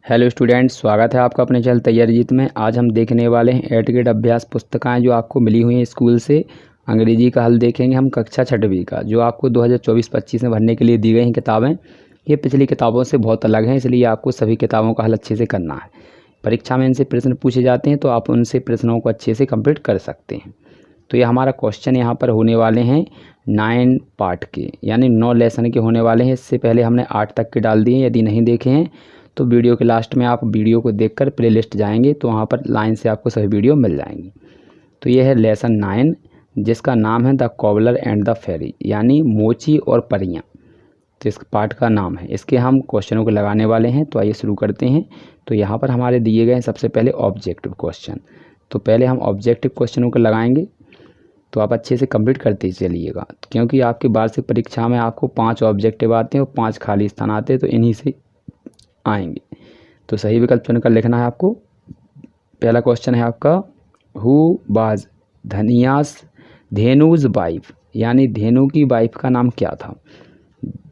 Hello students, स्वागत है आपका अपने चैनल तैयारी जीत में। आज हम देखने वाले हैं एट ग्रेड अभ्यास पुस्तिकाएँ जो आपको मिली हुई हैं स्कूल से। अंग्रेजी का हल देखेंगे हम कक्षा 6वीं का, जो आपको 2024-25 में भरने के लिए दी गई हैं किताबें। ये पिछली किताबों से बहुत अलग हैं, इसलिए आपको सभी किताबों का हल अच्छे से करना है। परीक्षा में इनसे प्रश्न पूछे जाते हैं तो आप उनसे प्रश्नों को अच्छे से कंप्लीट कर सकते हैं। तो ये हमारा क्वेश्चन यहाँ पर होने वाले हैं 9 पार्ट के, यानी 9 लेसन के होने वाले हैं। इससे पहले हमने 8 तक के डाल दिए। यदि नहीं देखे हैं तो वीडियो के लास्ट में आप वीडियो को देखकर प्लेलिस्ट जाएंगे तो वहाँ पर लाइन से आपको सभी वीडियो मिल जाएंगी। तो ये है लेसन 9, जिसका नाम है the cobbler and the fairy, यानी मोची और परियां। तो इस पार्ट का नाम है। इसके हम क्वेश्चनों को लगाने वाले हैं। तो आइए शुरू करते हैं। तो यहाँ पर हमारे दिए गए हैं सबसे पहले ऑब्जेक्टिव क्वेश्चन। तो पहले हम ऑब्जेक्टिव क्वेश्चनों को लगाएंगे, तो आप अच्छे से कंप्लीट करते चलिएगा, क्योंकि आपकी वार्षिक परीक्षा में आपको 5 ऑब्जेक्टिव आते हैं और 5 खाली स्थान आते हैं, तो इन्हीं से आएंगे। तो सही विकल्प चुनकर लिखना है आपको। पहला क्वेश्चन है आपका, हु वाज धेनुज वाइफ, यानी धेनु की वाइफ का नाम क्या था।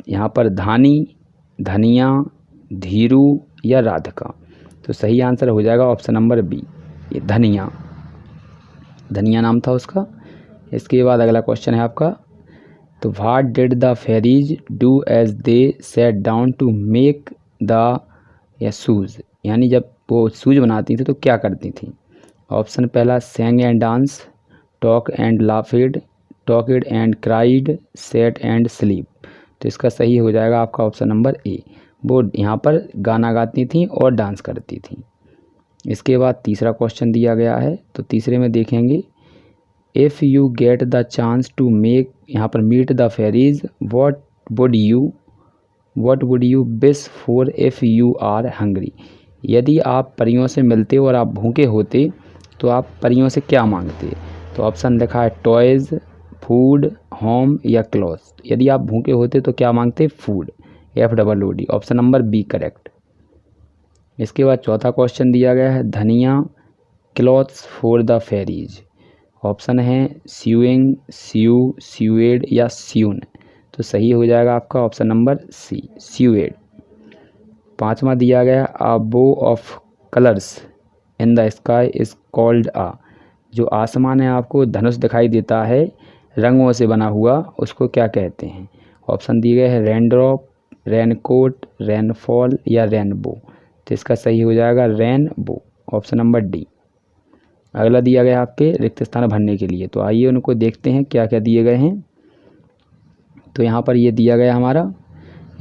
यहाँ पर धानी, धनिया, धीरू या राधिका। तो सही आंसर हो जाएगा ऑप्शन नंबर बी, ये धनिया। धनिया नाम था उसका। इसके बाद अगला क्वेश्चन है आपका, तो what did the fairies do as they set down to make the या शूज़, यानी जब वो शूज़ बनाती थी तो क्या करती थी। ऑप्शन पहला, sang and dance, talk and laughed, talked and cried, sat and sleep. तो इसका सही हो जाएगा आपका ऑप्शन नंबर ए, वो यहाँ पर गाना गाती थी और डांस करती थी। इसके बाद तीसरा क्वेश्चन दिया गया है। तो तीसरे में देखेंगे, if you get the chance to make, यहाँ पर meet the fairies, what would you wish for if you are hungry. यदि आप परियों से मिलते और आप भूखे होते तो आप परियों से क्या मांगते। तो ऑप्शन लिखा है टॉयज़, फूड, होम या क्लॉथ्स। यदि आप भूखे होते तो क्या मांगते, food, FOOD। Option number B correct. इसके बाद चौथा क्वेश्चन दिया गया है, धनिया clothes for the fairies. Option है स्यूइंग, स्यूएड या स्यून। तो सही हो जाएगा आपका ऑप्शन नंबर सी, स्यूएड। पांचवा दिया गया, अ बो of colours in the sky is called a, जो आसमान है आपको धनुष दिखाई देता है रंगों से बना हुआ, उसको क्या कहते हैं। ऑप्शन दिए गए हैं रेनड्रॉप, रेनकोट, रेनफॉल या रेनबो। तो इसका सही हो जाएगा रेनबो, ऑप्शन नंबर डी। अगला दिया गया आपके रिक्त स्थान भरने के लिए। तो आइए उनको देखते हैं क्या क्या दिए गए हैं। तो यहाँ पर ये दिया गया हमारा,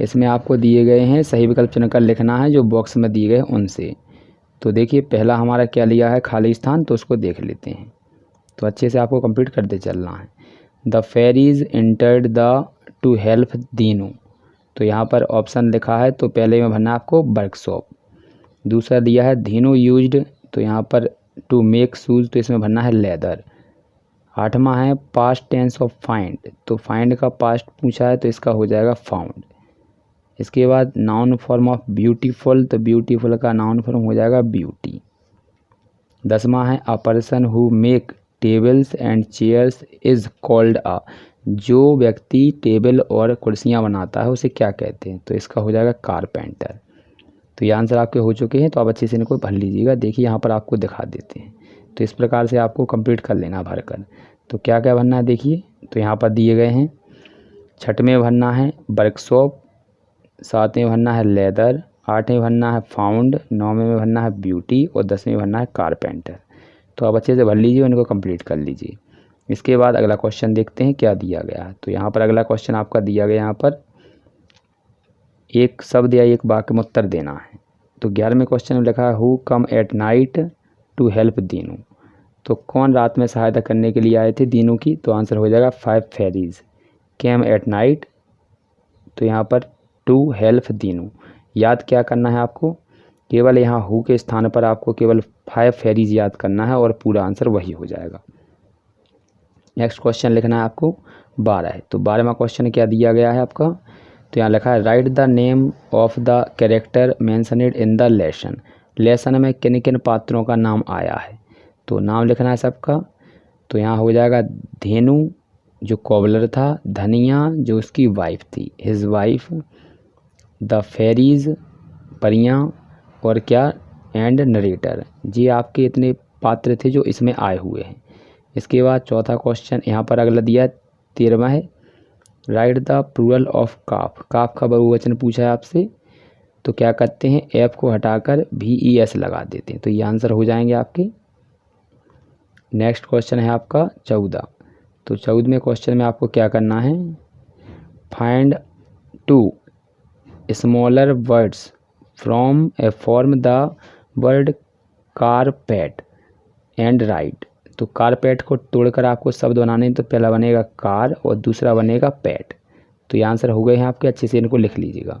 इसमें आपको दिए गए हैं सही विकल्प चुनकर लिखना है जो बॉक्स में दिए गए उनसे। तो देखिए पहला हमारा क्या लिया है, खाली स्थान, तो उसको देख लेते हैं। तो अच्छे से आपको कंप्लीट करते चलना है। The fairies entered the to help Dinu. तो यहाँ पर ऑप्शन लिखा है, तो पहले में भरना है आपको वर्कशॉप। दूसरा दिया है धीनू यूज्ड, तो यहाँ पर टू मेक शूज़, तो इसमें भरना है लेदर। आठवां है पास्ट टेंस ऑफ फाइंड, तो फाइंड का पास्ट पूछा है तो इसका हो जाएगा फाउंड। इसके बाद नाउन फॉर्म ऑफ ब्यूटीफुल, तो ब्यूटीफुल का नाउन फॉर्म हो जाएगा ब्यूटी। 10वां है a person who make tables and chairs is called a, जो व्यक्ति टेबल और कुर्सियां बनाता है उसे क्या कहते हैं। तो इसका हो जाएगा कारपेंटर। तो ये आंसर आपके हो चुके हैं, तो आप अच्छे से इनको भर लीजिएगा। देखिए यहाँ पर आपको दिखा देते हैं। तो इस प्रकार से आपको कंप्लीट कर लेना भर कर। तो क्या क्या भरना है देखिए, तो यहाँ पर दिए गए हैं। 6वें भरना है वर्कशॉप, 7वें भरना है लेदर, 8वें भरना है फाउंड, 9वें में भरना है ब्यूटी और 10वें भरना है कारपेंटर। तो आप अच्छे से भर लीजिए, उनको कंप्लीट कर लीजिए। इसके बाद अगला क्वेश्चन देखते हैं क्या दिया गया है। तो यहाँ पर अगला क्वेश्चन आपका दिया गया, यहाँ पर एक शब्द या एक वाक्य में उत्तर देना है। तो 11वें क्वेश्चन में लिखा है who come at night to help Dinu. तो कौन रात में सहायता करने के लिए आए थे दीनू की। तो आंसर हो जाएगा 5 फेरीज केम एट नाइट। तो यहाँ पर टू हेल्प दीनू, याद क्या करना है आपको, केवल यहाँ हु के स्थान पर आपको केवल 5 फेरीज याद करना है और पूरा आंसर वही हो जाएगा। नेक्स्ट क्वेश्चन लिखना है आपको 12 है। तो 12वां क्वेश्चन क्या दिया गया है आपका, तो यहाँ लिखा है right the name of the character mentioned in the lesson. Lesson में किन किन पात्रों का नाम आया है। तो नाम लिखना है सबका। तो यहाँ हो जाएगा धेनु जो कॉबलर था, धनिया जो उसकी वाइफ थी, हिज वाइफ, द फेरीज परियां और क्या एंड नरेटर, ये आपके इतने पात्र थे जो इसमें आए हुए हैं। इसके बाद चौथा क्वेश्चन यहाँ पर अगला दिया है 13वां है, राइट द प्लूरल ऑफ काफ। काफ का बहुवचन पूछा है आपसे, तो क्या करते हैं एफ को हटाकर VES लगा देते हैं, तो ये आंसर हो जाएंगे आपके। नेक्स्ट क्वेश्चन है आपका 14। तो 14वें क्वेश्चन में आपको क्या करना है, find 2 smaller words from A form the word carpet and right. तो कारपेट को तोड़कर आपको शब्द बनाने, तो पहला बनेगा कार और दूसरा बनेगा पेट। तो ये आंसर हो गए हैं आपके, अच्छे से इनको लिख लीजिएगा।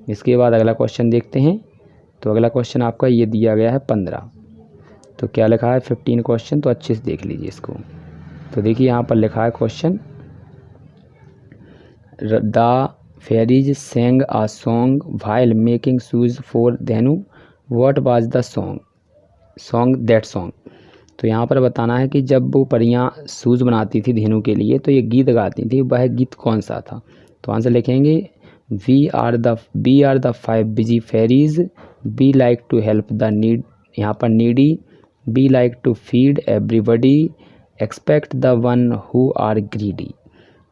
इसके बाद अगला क्वेश्चन देखते हैं। तो अगला क्वेश्चन आपका ये दिया गया है 15। तो क्या लिखा है 15 क्वेश्चन, तो अच्छे से देख लीजिए इसको। तो देखिए यहाँ पर लिखा है question, the fairies sang a song while making shoes for Dhenu, what was the song that song. तो यहाँ पर बताना है कि जब वो परियाँ शूज़ बनाती थी धेनु के लिए तो ये गीत गाती थी, वह गीत कौन सा था। तो आंसर लिखेंगे we are the 5 busy fairies, be like to help the need, यहाँ पर needy, be like to feed everybody, expect the one who are greedy.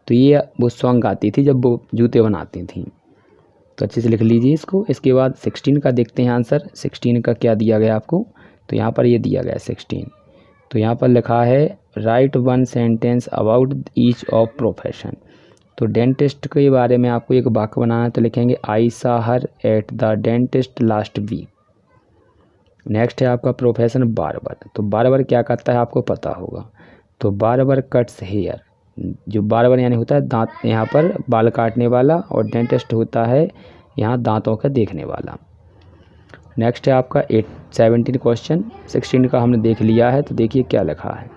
तो ये वो सॉन्ग गाती थी जब वो जूते बनाती थी। तो अच्छे से लिख लीजिए इसको। इसके बाद 16 का देखते हैं आंसर। 16 का क्या दिया गया आपको, तो यहाँ पर ये दिया गया है 16। तो यहाँ पर लिखा है right 1 sentence about each of profession. तो डेंटिस्ट के बारे में आपको एक वाक्य बनाना है, तो लिखेंगे I saw her at the dentist last week. Next है आपका प्रोफेशन बार्बर। तो बार्बर क्या करता है आपको पता होगा। तो बार्बर कट्स हेयर, जो बार्बर यानी होता है दांत, यहाँ पर बाल काटने वाला, और डेंटिस्ट होता है यहाँ दांतों का देखने वाला। नेक्स्ट है आपका 17 क्वेश्चन। 16 का हमने देख लिया है, तो देखिए क्या लिखा है।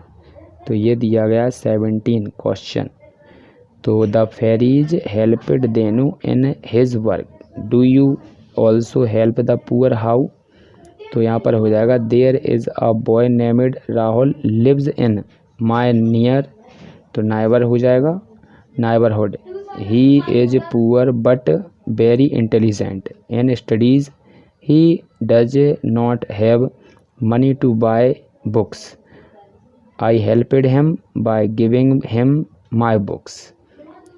तो ये दिया गया है 17 क्वेश्चन। तो the fairies helped Dhenu in his work, do you also help the poor how. तो यहाँ पर हो जाएगा there is a boy named Rahul lives in my near, तो नाइबर हो जाएगा neighbourhood. He is poor but very intelligent in studies, he does not have money to buy books, I helped him by giving him my books.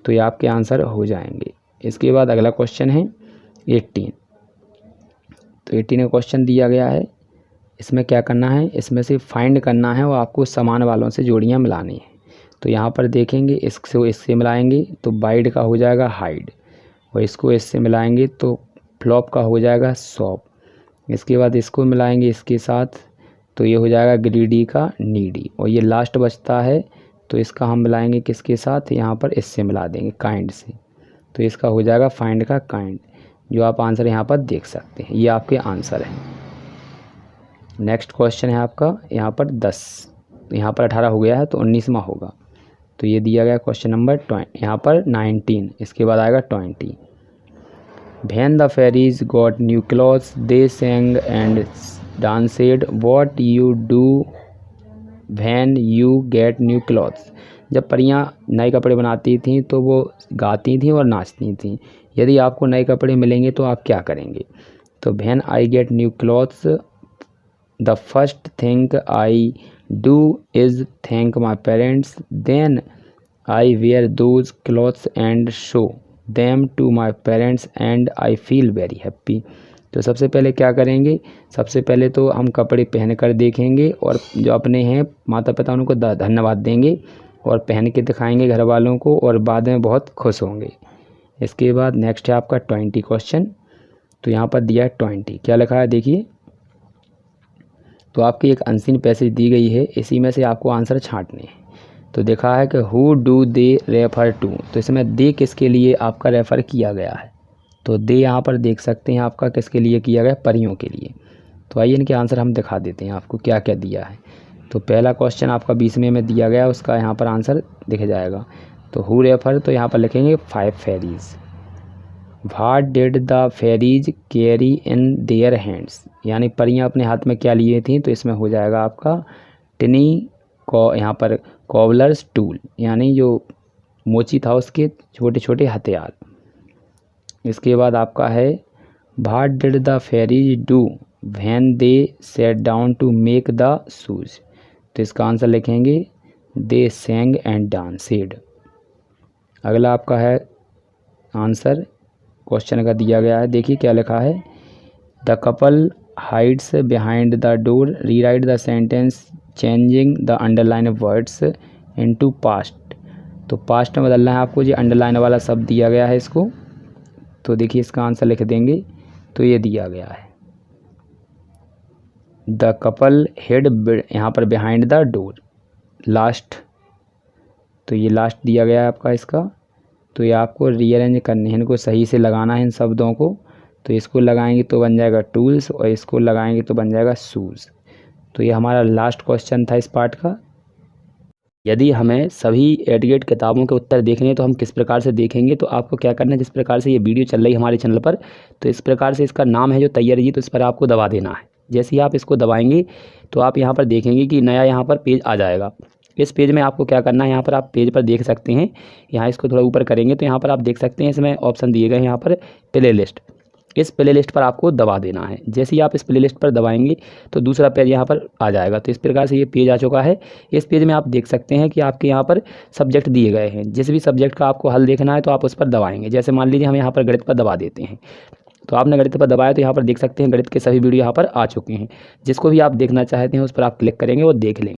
तो ये आपके answer हो जाएंगे। इसके बाद अगला क्वेश्चन है 18। तो 18 का क्वेश्चन दिया गया है, इसमें क्या करना है, इसमें से फाइंड करना है और आपको समान वालों से जोड़ियाँ मिलानी है। तो यहाँ पर देखेंगे इससे मिलाएंगे तो बाइड का हो जाएगा हाइड, और इसको इससे मिलाएंगे तो फ्लॉप का हो जाएगा शॉप। इसके बाद इसको मिलाएंगे इसके साथ तो ये हो जाएगा ग्रीडी का नीडी, और ये लास्ट बचता है तो इसका हम मिलाएंगे किसके साथ, यहाँ पर इससे मिला देंगे काइंड से, तो इसका हो जाएगा फाइंड का काइंड, जो आप आंसर यहाँ पर देख सकते हैं। ये आपके आंसर हैं। नेक्स्ट क्वेश्चन है आपका यहाँ पर 10, यहाँ पर 18 हो गया है तो 19वां होगा। तो ये दिया गया क्वेश्चन नंबर यहाँ पर 19, इसके बाद आएगा 20। When the fairies got new clothes, they sang and danced. What you do when you get new clothes? जब परियां नए कपड़े बनाती थीं तो वो गाती थीं और नाचती थीं। यदि आपको नए कपड़े मिलेंगे तो आप क्या करेंगे। तो when I get new clothes, the first thing I do is thank my parents. Then I wear those clothes and show them to my parents and I feel very happy. तो सबसे पहले क्या करेंगे, सबसे पहले तो हम कपड़े पहन कर देखेंगे और जो अपने हैं माता पिता उनको धन्यवाद देंगे और पहन के दिखाएंगे घर वालों को, और बाद में बहुत खुश होंगे। इसके बाद नेक्स्ट है आपका 20 क्वेश्चन। तो यहाँ पर दिया है 20, क्या लिखा है देखिए। तो आपकी एक अनसीन पैसेज दी गई है, इसी में से आपको आंसर छांटने हैं। तो देखा है कि who do they refer to, तो इसमें दे किसके लिए आपका रेफ़र किया गया है। तो दे यहाँ पर देख सकते हैं आपका किसके लिए किया गया, परियों के लिए। तो आइए इनके आंसर हम दिखा देते हैं आपको क्या क्या दिया है। तो पहला क्वेश्चन आपका 20वें में दिया गया, उसका यहाँ पर आंसर दिख जाएगा। तो हु रेफ़र, तो यहाँ पर लिखेंगे 5 fairies. What did the fairies carry in their hands, यानी परियां अपने हाथ में क्या लिए थी, तो इसमें हो जाएगा आपका टिनी को, यहाँ पर कॉबलर्स टूल, यानी जो मोची था उसके छोटे छोटे हथियार। इसके बाद आपका है what did the fairies do when they set down to make the shoes. तो इसका आंसर लिखेंगे दे सेंग एंड डांसेड। अगला आपका है आंसर क्वेश्चन का दिया गया है, देखिए क्या लिखा है। The couple hides behind the door, rewrite the sentence changing the underline words into past. तो पास्ट में बदलना है आपको, ये अंडरलाइन वाला शब्द दिया गया है इसको। तो देखिए इसका आंसर लिख देंगे, तो ये दिया गया है द कपल हेड, यहाँ पर बिहाइंड द डोर, लास्ट। तो ये लास्ट दिया गया है आपका इसका। तो ये आपको रीअरेंज करने हैं, इनको सही से लगाना है इन शब्दों को। तो इसको लगाएंगे तो बन जाएगा टूल्स, और इसको लगाएंगे तो बन जाएगा शूज़। तो ये हमारा लास्ट क्वेश्चन था इस पार्ट का। यदि हमें सभी एडगेट किताबों के उत्तर देखने हैं तो हम किस प्रकार से देखेंगे, तो आपको क्या करना है, जिस प्रकार से ये वीडियो चल रही है हमारे चैनल पर, तो इस प्रकार से इसका नाम है जो तैयारी जी, तो इस पर आपको दबा देना है। जैसे ही आप इसको दबाएंगे तो आप यहाँ पर देखेंगे कि नया यहाँ पर पेज आ जाएगा। इस पेज में आपको क्या करना है, यहाँ पर आप पेज पर देख सकते हैं, यहाँ इसको थोड़ा ऊपर करेंगे तो यहाँ पर आप देख सकते हैं इसमें ऑप्शन दिए गए हैं यहाँ पर प्ले लिस्ट। इस प्ले लिस्ट पर आपको दबा देना है। जैसे ही आप इस प्ले लिस्ट पर दबाएंगे तो दूसरा पेज यहाँ पर आ जाएगा। तो इस प्रकार से ये पेज आ चुका है। इस पेज में आप देख सकते हैं कि आपके यहाँ पर सब्जेक्ट दिए गए हैं। जिस भी सब्जेक्ट का आपको हल देखना है तो आप उस पर दबाएंगे। जैसे मान लीजिए हम यहाँ पर गणित पर दबा देते हैं, तो आपने गणित पर दबाया तो यहाँ पर देख सकते हैं गणित के सभी वीडियो यहाँ पर आ चुके हैं। जिसको भी आप देखना चाहते हैं उस पर आप क्लिक करेंगे और देख लेंगे।